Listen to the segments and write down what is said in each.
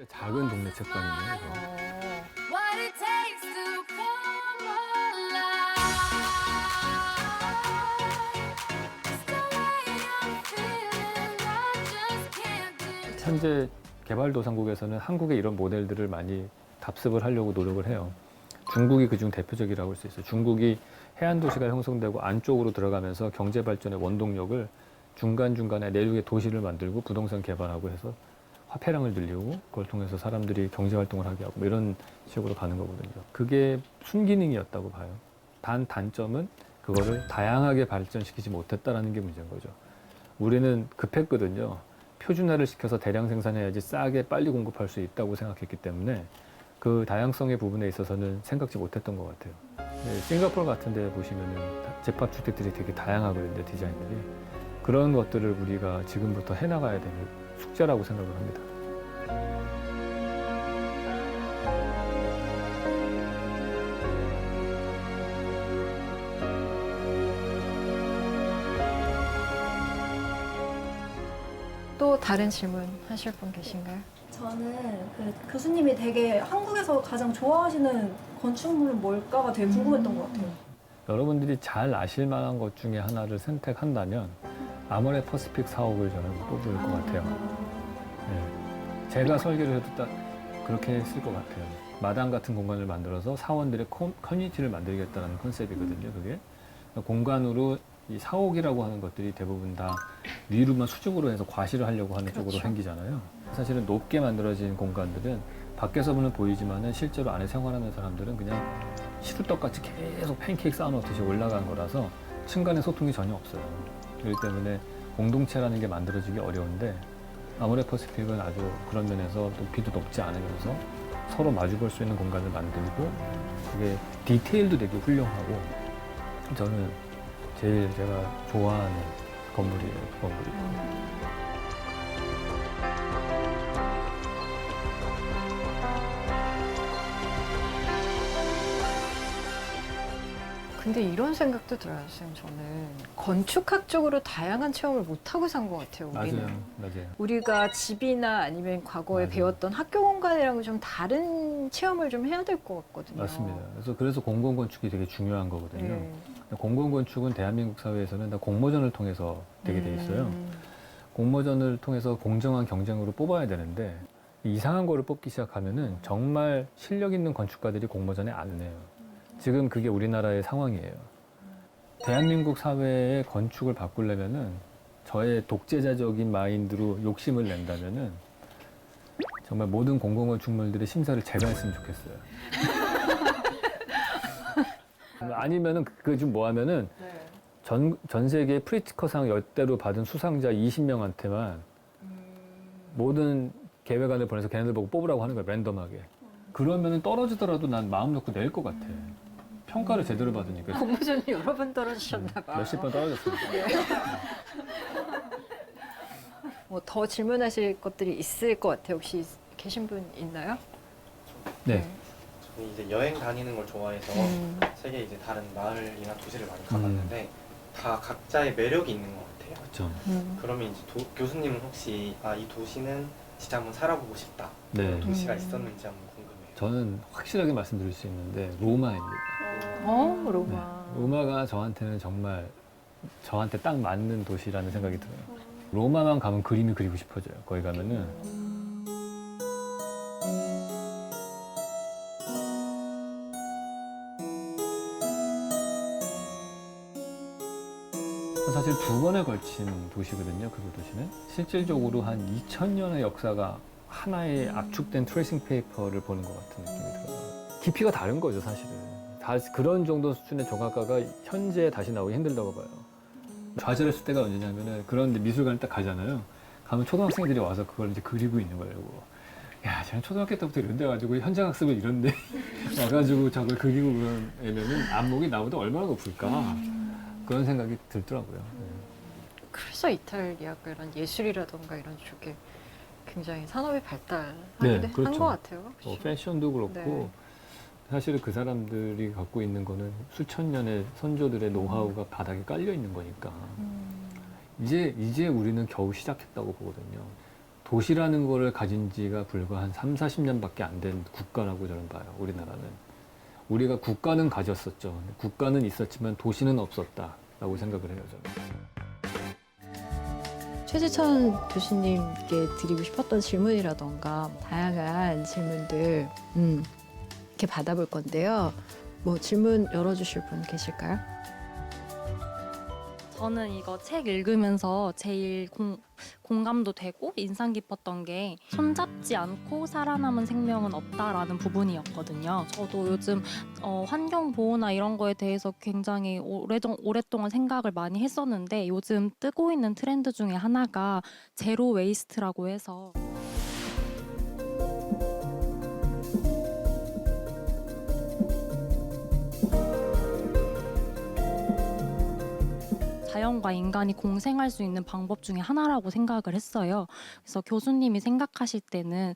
작은 동네 책방이네요. 이거. What it takes to come alive. It's the way I'm feeling. I just can't do. 현재 개발도상국에서는 한국의 이런 모델들을 많이 답습을 하려고 노력을 해요. 중국이 그중 대표적이라고 할 수 있어요. 중국이 해안 도시가 형성되고 안쪽으로 들어가면서 경제 발전의 원동력을 중간중간에 내륙에 도시를 만들고 부동산 개발하고 해서 화폐량을 늘리고 그걸 통해서 사람들이 경제 활동을 하게 하고 뭐 이런 식으로 가는 거거든요. 그게 순기능이었다고 봐요. 단점은 그거를 다양하게 발전시키지 못했다라는 게 문제인 거죠. 우리는 급했거든요. 표준화를 시켜서 대량 생산해야지 싸게 빨리 공급할 수 있다고 생각했기 때문에 그 다양성의 부분에 있어서는 생각지 못했던 것 같아요. 네, 싱가포르 같은 데 보시면은 집합주택들이 되게 다양하거든요, 디자인들이. 그런 것들을 우리가 지금부터 해나가야 되는 숙제라고 생각을 합니다. 또 다른 질문 하실 분 계신가요? 저는 그 교수님이 되게 한국에서 가장 좋아하시는 건축물은 뭘까가 되게 궁금했던 것 같아요. 여러분들이 잘 아실 만한 것 중에 하나를 선택한다면 아모레 퍼시픽 사옥을 저는 뽑을 것 같아요. 네. 제가 설계를 해도 딱 그렇게 했을 것 같아요. 마당 같은 공간을 만들어서 사원들의 커뮤니티를 만들겠다는 컨셉이거든요, 그게. 공간으로 이 사옥이라고 하는 것들이 대부분 다 위로만 수직으로 해서 과시를 하려고 하는 쪽으로 생기잖아요. 사실은 높게 만들어진 공간들은 밖에서 보면 보이지만은 실제로 안에 생활하는 사람들은 그냥 시루떡같이 계속 팬케이크 쌓아놓듯이 올라간 거라서 층간의 소통이 전혀 없어요. 그렇기 때문에 공동체라는 게 만들어지기 어려운데 아모레 퍼시픽은 아주 그런 면에서 높이도 높지 않으면서 서로 마주볼 수 있는 공간을 만들고 그게 디테일도 되게 훌륭하고 저는 제일 제가 좋아하는 건물이에요, 그 건물이. 근데 이런 생각도 들어요, 선생님. 저는 건축학적으로 다양한 체험을 못하고 산 것 같아요, 우리는. 맞아요. 우리가 집이나 아니면 과거에 맞아요. 배웠던 학교 공간이랑은 좀 다른 체험을 좀 해야 될 것 같거든요. 맞습니다. 그래서 공공건축이 되게 중요한 거거든요. 네. 공공건축은 대한민국 사회에서는 다 공모전을 통해서 되게 돼 있어요. 공모전을 통해서 공정한 경쟁으로 뽑아야 되는데 이상한 거를 뽑기 시작하면은 정말 실력 있는 건축가들이 공모전에 안 내요. 지금 그게 우리나라의 상황이에요. 대한민국 사회의 건축을 바꾸려면은 저의 독재자적인 마인드로 욕심을 낸다면은 정말 모든 공공건축물들의 심사를 제가 했으면 좋겠어요. 아니면은 그 좀 뭐 하면은 전 세계 프리츠커상 10대로 받은 수상자 20명한테만 모든 계획안을 보내서 걔네들 보고 뽑으라고 하는 거야, 랜덤하게. 그러면은 떨어지더라도 난 마음 놓고 낼 것 같아. 평가를 제대로 받으니까. 공모전이 여러 번 떨어지셨나 봐요. 몇십 번 떨어졌습니다. 뭐 더 질문하실 것들이 있을 것 같아요. 혹시 계신 분 있나요? 네. 저는 이제 여행 다니는 걸 좋아해서 세계 이제 다른 마을이나 도시를 많이 가봤는데 다 각자의 매력이 있는 것 같아요. 그렇죠. 그러면 이제 교수님은 혹시 이 도시는 진짜 한번 살아보고 싶다. 네. 그런 도시가 있었는지 한번 궁금해요. 저는 확실하게 말씀드릴 수 있는데 로마입니다. 로마. 로마가 저한테는 정말 저한테 딱 맞는 도시라는 생각이 들어요. 로마만 가면 그림이 그리고 싶어져요. 거기 가면은. 사실 2번에 걸친 도시거든요. 그 도시는. 실질적으로 한 2000년의 역사가 하나의 압축된 트레이싱 페이퍼를 보는 것 같은 느낌이 들어요. 깊이가 다른 거죠, 사실은. 다 그런 정도 수준의 조각가가 현재 다시 나오기 힘들다고 봐요. 좌절했을 때가 언제냐면은 그런 미술관에 딱 가잖아요. 가면 초등학생들이 와서 그걸 이제 그리고 있는 거예요. 야, 쟤는 초등학교 때부터 이런 데 가지고 현장학습을 이런데 와가지고 저걸 그리고 그런 애면은 안목이 나보다 얼마나 높을까. 그런 생각이 들더라고요. 그래서 이탈리아가 이런 예술이라던가 이런 쪽에 굉장히 산업이 발달하기도 네, 한 그렇죠. 것 같아요. 뭐 그렇죠? 패션도 그렇고 네. 사실은 그 사람들이 갖고 있는 거는 수천 년의 선조들의 노하우가 바닥에 깔려 있는 거니까 이제 우리는 겨우 시작했다고 보거든요. 도시라는 거를 가진 지가 불과 한 3, 40년밖에 안 된 국가라고 저는 봐요. 우리나라는. 우리가 국가는 가졌었죠. 국가는 있었지만 도시는 없었다라고 생각을 해요, 저는. 최재천 교수님께 드리고 싶었던 질문이라던가 다양한 질문들 이렇게 받아볼 건데요. 뭐 질문 열어주실 분 계실까요? 저는 이거 책 읽으면서 제일 공감도 되고 인상 깊었던 게 손잡지 않고 살아남은 생명은 없다라는 부분이었거든요. 저도 요즘 환경 보호나 이런 거에 대해서 굉장히 오랫동안 생각을 많이 했었는데 요즘 뜨고 있는 트렌드 중에 하나가 제로 웨이스트라고 해서 자연과 인간이 공생할 수 있는 방법 중에 하나라고 생각을 했어요. 그래서 교수님이 생각하실 때는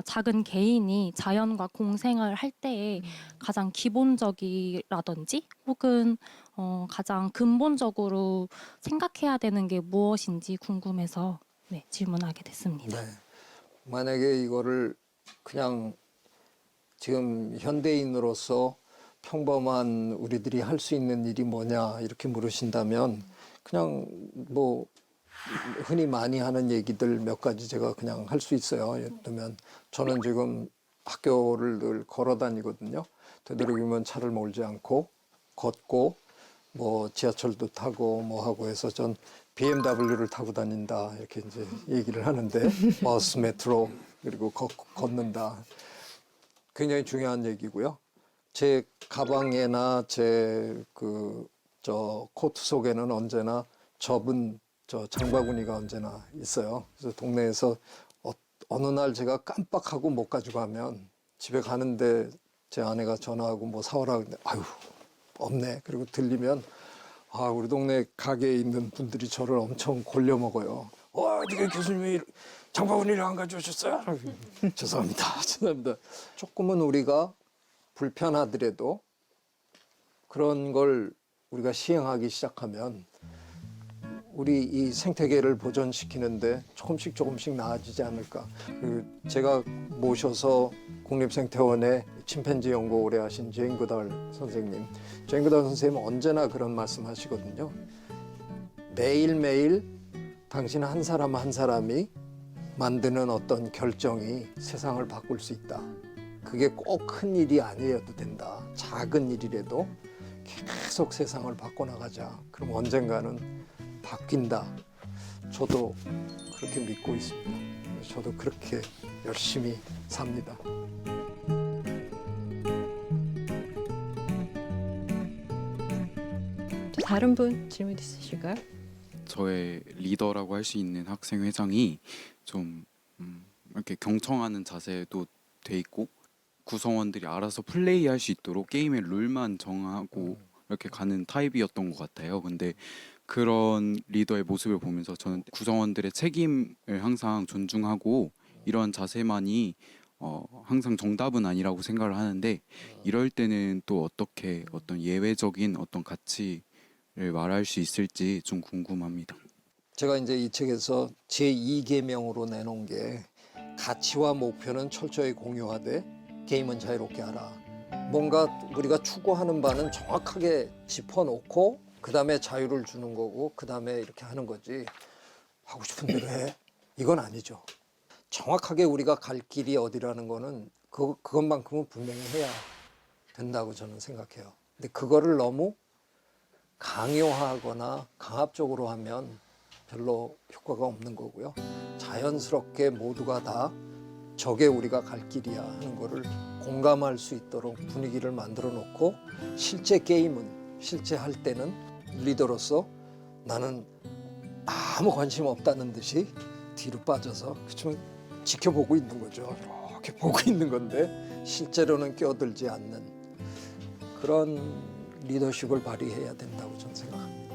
작은 개인이 자연과 공생을 할 때에 가장 기본적이라든지 혹은 가장 근본적으로 생각해야 되는 게 무엇인지 궁금해서 질문하게 됐습니다. 네. 만약에 이거를 그냥 지금 현대인으로서 평범한 우리들이 할 수 있는 일이 뭐냐 이렇게 물으신다면 그냥 뭐 흔히 많이 하는 얘기들 몇 가지 제가 그냥 할 수 있어요. 예를 들면 저는 지금 학교를 늘 걸어 다니거든요. 되도록이면 차를 몰지 않고 걷고 뭐 지하철도 타고 뭐 하고 해서 전 BMW를 타고 다닌다 이렇게 이제 얘기를 하는데 버스, 메트로 그리고 걷는다. 굉장히 중요한 얘기고요. 제 가방에나 제 코트 속에는 언제나 접은 장바구니가 언제나 있어요. 그래서 동네에서 어느 날 제가 깜빡하고 못 가지고 가면 집에 가는데 제 아내가 전화하고 뭐 사오라 그러는데 아유 없네. 그리고 들리면 우리 동네 가게에 있는 분들이 저를 엄청 골려 먹어요. 네가 교수님이 장바구니를 안 가져오셨어요? 죄송합니다. 죄송합니다. 조금은 우리가 불편하더라도 그런 걸 우리가 시행하기 시작하면 우리 이 생태계를 보존시키는데 조금씩 나아지지 않을까. 그리고 제가 모셔서 국립생태원에 침팬지 연구 오래 하신 제인 구달 선생님. 제인 구달 선생님은 언제나 그런 말씀 하시거든요. 매일매일 당신 한 사람 한 사람이 만드는 어떤 결정이 세상을 바꿀 수 있다. 그게 꼭 큰 일이 아니어도 된다. 작은 일이라도 계속 세상을 바꿔나가자. 그럼 언젠가는 바뀐다. 저도 그렇게 믿고 있습니다. 저도 그렇게 열심히 삽니다. 다른 분 질문 있으실까요? 저의 리더라고 할 수 있는 학생 회장이 좀 이렇게 경청하는 자세도 돼 있고 구성원들이 알아서 플레이할 수 있도록 게임의 룰만 정하고 이렇게 가는 타입이었던 것 같아요. 근데 그런 리더의 모습을 보면서 저는 구성원들의 책임을 항상 존중하고 이런 자세만이 항상 정답은 아니라고 생각을 하는데 이럴 때는 또 어떻게 어떤 예외적인 어떤 가치를 말할 수 있을지 좀 궁금합니다. 제가 이제 이 책에서 제2계명으로 내놓은 게 가치와 목표는 철저히 공유하되 게임은 자유롭게 하라. 뭔가 우리가 추구하는 바는 정확하게 짚어놓고 그 다음에 자유를 주는 거고 그 다음에 이렇게 하는 거지 하고 싶은 대로 해. 이건 아니죠. 정확하게 우리가 갈 길이 어디라는 거는 그것만큼은 분명히 해야 된다고 저는 생각해요. 근데 그거를 너무 강요하거나 강압적으로 하면 별로 효과가 없는 거고요. 자연스럽게 모두가 다 저게 우리가 갈 길이야 하는 거를 공감할 수 있도록 분위기를 만들어 놓고 실제 게임은 실제 할 때는 리더로서 나는 아무 관심 없다는 듯이 뒤로 빠져서 그렇지만 지켜보고 있는 거죠. 이렇게 보고 있는 건데 실제로는 껴들지 않는 그런 리더십을 발휘해야 된다고 저는 생각합니다.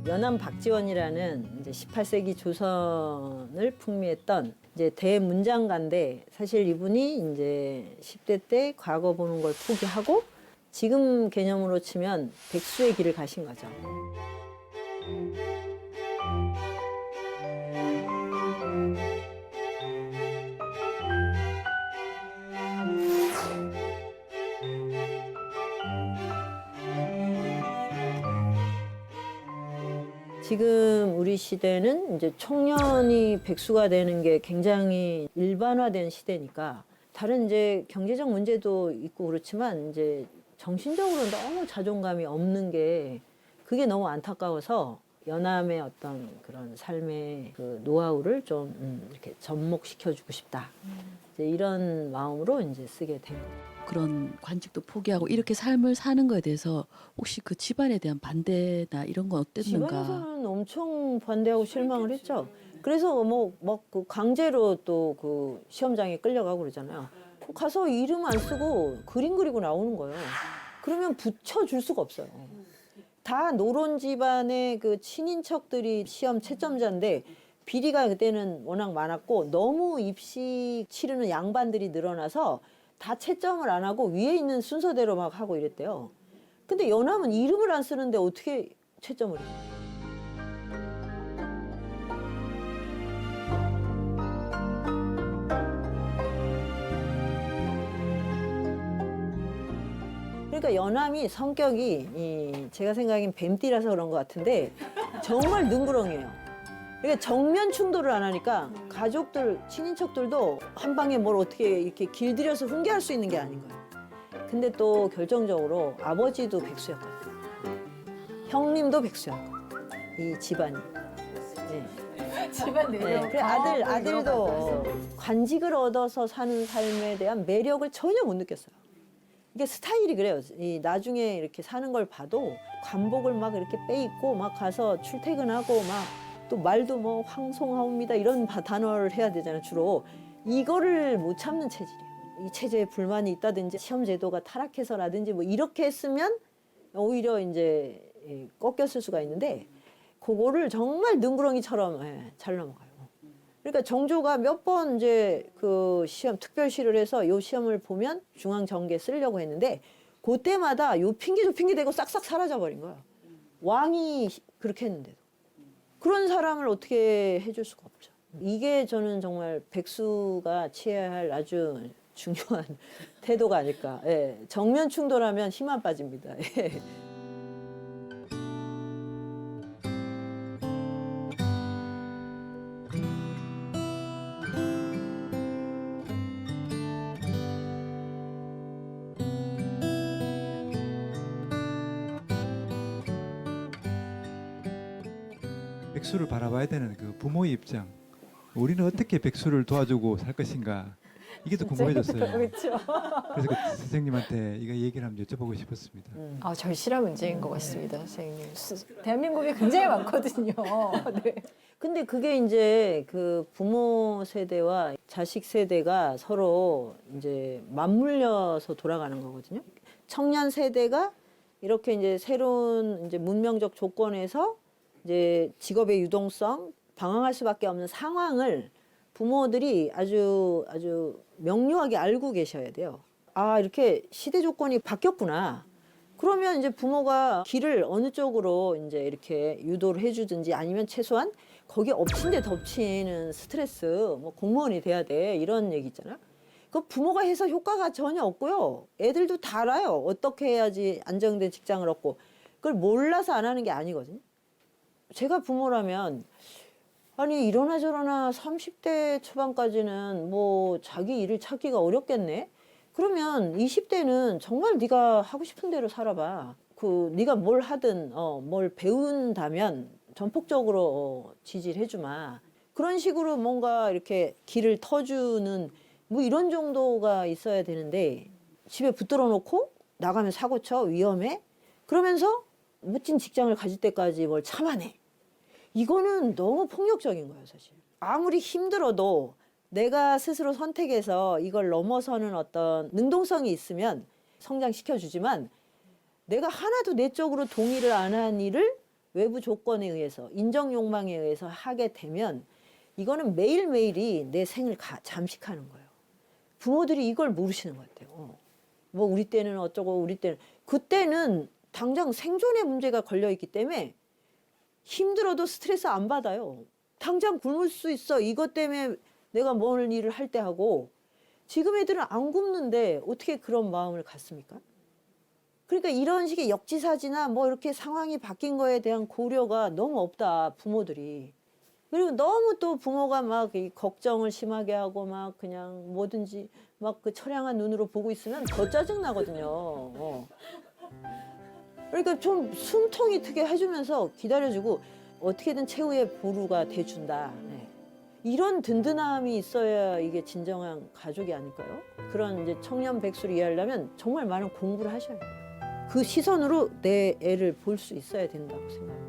연암 박지원이라는 이제 18세기 조선을 풍미했던 이제 대문장가인데 사실 이분이 이제 10대 때 과거 보는 걸 포기하고 지금 개념으로 치면 백수의 길을 가신 거죠. 지금 우리 시대는 이제 청년이 백수가 되는 게 굉장히 일반화된 시대니까 다른 이제 경제적 문제도 있고 그렇지만 이제 정신적으로 너무 자존감이 없는 게 그게 너무 안타까워서 연암의 어떤 그런 삶의 그 노하우를 좀 이렇게 접목시켜주고 싶다. 이제 이런 마음으로 이제 쓰게 된 거예요. 그런 관직도 포기하고 이렇게 삶을 사는 거에 대해서 혹시 그 집안에 대한 반대나 이런 건 어땠는가? 집안에서는 엄청 반대하고 실망을 했죠. 그래서 그 강제로 또 그 시험장에 끌려가고 그러잖아요. 가서 이름 안 쓰고 그림 그리고 나오는 거예요. 그러면 붙여줄 수가 없어요. 다 노론 집안의 그 친인척들이 시험 채점자인데 비리가 그때는 워낙 많았고 너무 입시 치르는 양반들이 늘어나서 다 채점을 안 하고 위에 있는 순서대로 막 하고 이랬대요. 근데 연암은 이름을 안 쓰는데 어떻게 채점을 해요? 그러니까 연암이 성격이 제가 생각엔 뱀띠라서 그런 것 같은데 정말 능구렁이에요. 그러니까 정면 충돌을 안 하니까 가족들, 친인척들도 한 방에 뭘 어떻게 이렇게 길들여서 훈계할 수 있는 게 아닌 거예요. 근데 또 결정적으로 아버지도 백수였거든요. 형님도 백수였고 이 집안이. 네. 집안 네. 내력. 그래 아들도 관직을 얻어서 사는 삶에 대한 매력을 전혀 못 느꼈어요. 이게 스타일이 그래요. 이 나중에 이렇게 사는 걸 봐도 관복을 막 이렇게 빼입고 막 가서 출퇴근하고 막 또 말도 뭐 황송하옵니다 이런 단어를 해야 되잖아요. 주로 이거를 못 참는 체질이에요. 이 체제에 불만이 있다든지 시험 제도가 타락해서라든지 뭐 이렇게 했으면 오히려 이제 꺾였을 수가 있는데 그거를 정말 능구렁이처럼 잘 넘어가요. 그러니까 정조가 몇 번 이제 그 시험 특별시를 해서 요 시험을 보면 중앙정계 쓰려고 했는데 그때마다 요 핑계 저 핑계 대고 싹싹 사라져 버린 거야. 왕이 그렇게 했는데도. 그런 사람을 어떻게 해줄 수가 없죠. 이게 저는 정말 백수가 취해야 할 아주 중요한 태도가 아닐까. 예. 정면 충돌하면 힘 안 빠집니다. 예. 백수를 바라봐야 되는 그 부모의 입장. 우리는 어떻게 백수를 도와주고 살 것인가. 이게 더 궁금해졌어요. 그렇죠. 그래서 그 선생님한테 이거 얘기를 한번 여쭤보고 싶었습니다. 절실한 문제인 것 같습니다, 선생님. 대한민국에 굉장히 많거든요. 네. 근데 그게 이제 그 부모 세대와 자식 세대가 서로 이제 맞물려서 돌아가는 거거든요. 청년 세대가 이렇게 이제 새로운 이제 문명적 조건에서 이제 직업의 유동성, 방황할 수밖에 없는 상황을 부모들이 아주 명료하게 알고 계셔야 돼요. 아, 이렇게 시대 조건이 바뀌었구나. 그러면 이제 부모가 길을 어느 쪽으로 이제 이렇게 유도를 해주든지 아니면 최소한 거기에 엎친 데 덮치는 스트레스, 뭐 공무원이 돼야 돼. 이런 얘기 있잖아요. 그 부모가 해서 효과가 전혀 없고요. 애들도 다 알아요. 어떻게 해야지 안정된 직장을 얻고. 그걸 몰라서 안 하는 게 아니거든요. 제가 부모라면 아니 이러나 저러나 30대 초반까지는 뭐 자기 일을 찾기가 어렵겠네. 그러면 20대는 정말 네가 하고 싶은 대로 살아봐. 그 네가 뭘 하든 뭘 배운다면 전폭적으로 지지를 해주마. 그런 식으로 뭔가 이렇게 길을 터주는 뭐 이런 정도가 있어야 되는데 집에 붙들어 놓고 나가면 사고 쳐 위험해. 그러면서 멋진 직장을 가질 때까지 뭘 참아내. 이거는 너무 폭력적인 거예요, 사실. 아무리 힘들어도 내가 스스로 선택해서 이걸 넘어서는 어떤 능동성이 있으면 성장시켜주지만 내가 하나도 내적으로 동의를 안 한 일을 외부 조건에 의해서 인정 욕망에 의해서 하게 되면 이거는 매일매일이 내 생을 잠식하는 거예요. 부모들이 이걸 모르시는 것 같아요. 뭐 우리 때는 어쩌고 우리 때는 그때는 당장 생존의 문제가 걸려 있기 때문에 힘들어도 스트레스 안 받아요. 당장 굶을 수 있어. 이것 때문에 내가 뭔 일을 할 때 하고 지금 애들은 안 굶는데 어떻게 그런 마음을 갖습니까? 그러니까 이런 식의 역지사지나 뭐 이렇게 상황이 바뀐 거에 대한 고려가 너무 없다, 부모들이. 그리고 너무 또 부모가 막 이 걱정을 심하게 하고 막 그냥 뭐든지 막 그 처량한 눈으로 보고 있으면 더 짜증나거든요. 그러니까 좀 숨통이 트게 해주면서 기다려주고 어떻게든 최후의 보루가 돼준다. 네. 이런 든든함이 있어야 이게 진정한 가족이 아닐까요? 그런 이제 청년 백수를 이해하려면 정말 많은 공부를 하셔야 돼요. 그 시선으로 내 애를 볼 수 있어야 된다고 생각합니다.